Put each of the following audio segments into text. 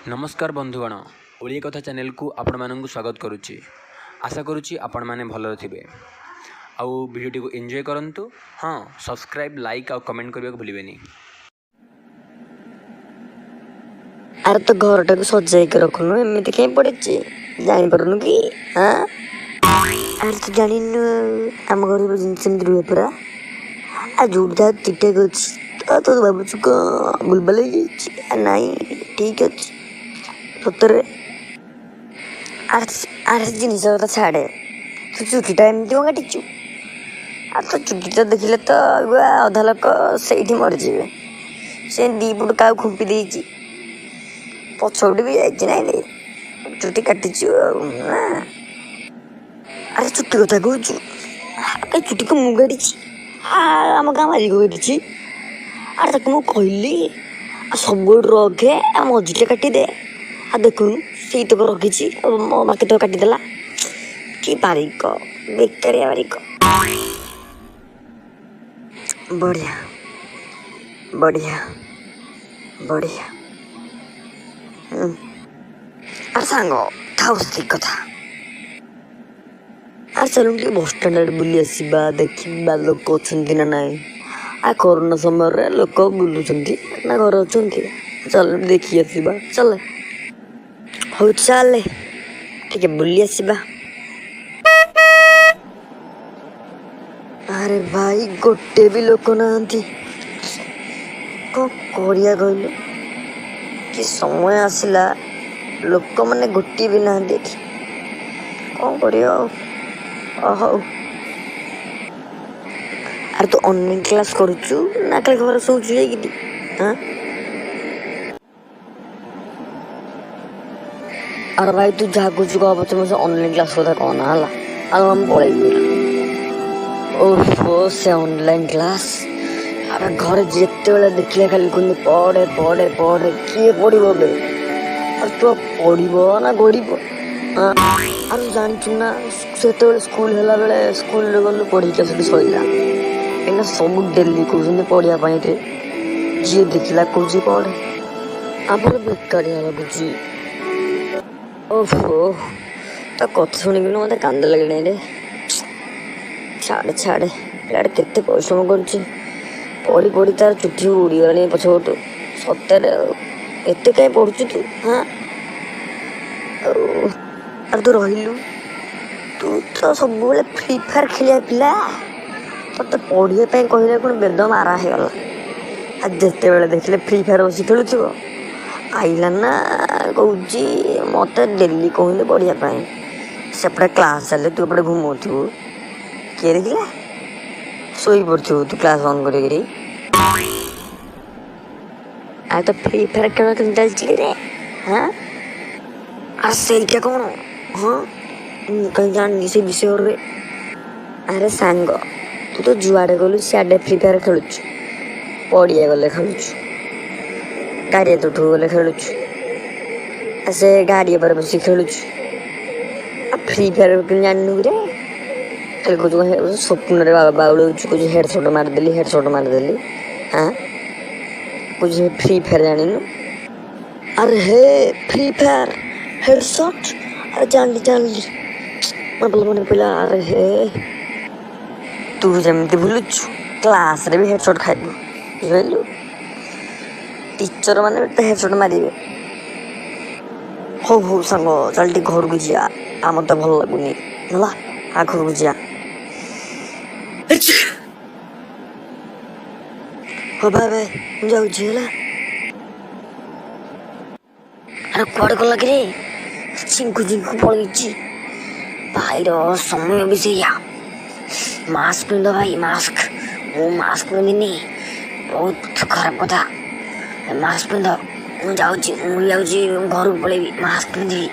नमस्कार बंधुगण ओडिया कथा चैनल को आपण मानक स्वागत करुच्ची। आशा करुच्ची आपण माने भलरे थिबे आउ वीडियो को एंजॉय करंतु। हाँ, सब्सक्राइब लाइक और कमेंट करने को भूलिबेनी। अरे तो घर टाक सजाई के रखुनु एमती कहीं पड़े जानी पारुनु कि हाँ अरे तो जानी आम घर सेमती रुहे पूरा आ जोटा ठीक ठाक अच्छी तो भावुँ कौन बुलबाल नाई ठीक अच्छे सतरे आर जिनिस कथा छाड़े तू चुटीटा एमती क्या काटिचु आ तो चुटीटा देखिले तो अधा लोक से मरीजे से दी पुट क्या खुंपी देची पछौटी भी जाइए ना चुटी काटिचु। अरे चुटी कथा कहूँ चुटी को मु काटी आम गाँ मालिक काटी अरे ताक मुझे कहली सब रखे मझीटे काटिदे आ देखुन से तक रखी मो बाकी तक काटिदेला कि बारिक बेकारिया बारिक बढ़िया बढ़िया बढ़िया। अरे सांग था कथा आर चलून टे बस स्टाण्ड बुली आसवा देखा लोक अच्छा ना ना आ कोरोना समय लोक बुलूं ना घर अच्छा चल देखी आसवा चल हौ चल टे बुली आसवा। अरे भाई गोटे भी लोक ना कौन करिया कहलु कि समय आसला लोक मैंने गोटे भी ना कौन कर हौ। अरे तू ऑनलाइन क्लास करुचु ना कल घर सोचु जाइए हाँ अरे भाई तू जहाँ कुछ कह पचे मुझे ऑनलाइन क्लास कथा कहना है हम पलैबू ओहो से ऑनलाइन क्लास अरे घर जिते बेले देखले खाली कहते पढ़े पढ़े पढ़े किए पढ़ो बे अरे तू पढ़ ना गढ़ हाँ अरे जानचु ना से स्कूल है बेले स्कूल गलु पढ़ी सैला एना सब डेली कहते पढ़ाई जी देखला कौच पढ़े आप बेकारिया लगुच ओहो तो कथा शुणी मत कांद लगे रे छाड़े छाड़े पिलाटे केते परिश्रम कर पढ़ी पढ़ी तार चुटी उड़ीगला पछपटू सतरे एत कहीं पढ़ुचु तू हाँ अरे तू रहिलु तू तो सब फ्री फायर खेलिया पिला तो पढ़ाई कहले कौन बेद मारा होगला आज जिते बेले देखले फ्री फायर बस खेलुव आइला ना कौच मत डेली कहते पढ़ाई सेपटे क्लास चले तू एपटे घूमथु किए देखला शोई पड़ू तू क्लास ऑन कर तो फ्री फायर खेल चलती रे हाँ अरे सहीटा कौन हाँ कहीं जानी से विषय रे अरे सांग तू तो जुआड़े गलु सियाड़े फ्री फायर खेलुचु पड़िया गले खेलुचु गाड़िया तुठू गले खेलुचु से गाड़ी पर बस खेलुचु फ्री फायर जानू रे खाली कुछ स्वप्न बाउल कुछ हेडशॉट मारदेली हाँ कुछ फ्री फायर जानू अरे हे फ्री फायर हेडशॉट अरे जानली मन पड़ा अरे हे तू जमी भूलुचु क्लास रे भी हेडशॉट खाइबू बुझलु टीचर मैंने हेडशॉट मारे हो हो सांग चल टे घर को जा आम तो भल लगुनि ना आ घर को जा हो भाई भाई मुझे अरे कुआड़े गला कि चिंकू चिंकू पड़ी भाई समय भी से मास्क पिंध भाई मास्क वो मास्क पिंधि बहुत खराब कथा मास्क पिंध मुझे घर को पलैबी मास्क पिंधि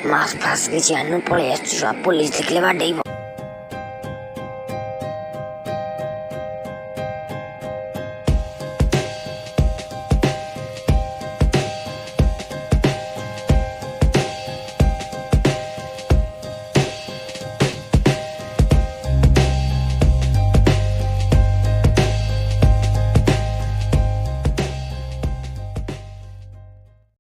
मास्क फास्क किसी आनु पलि पुलिस देखले बाडेब।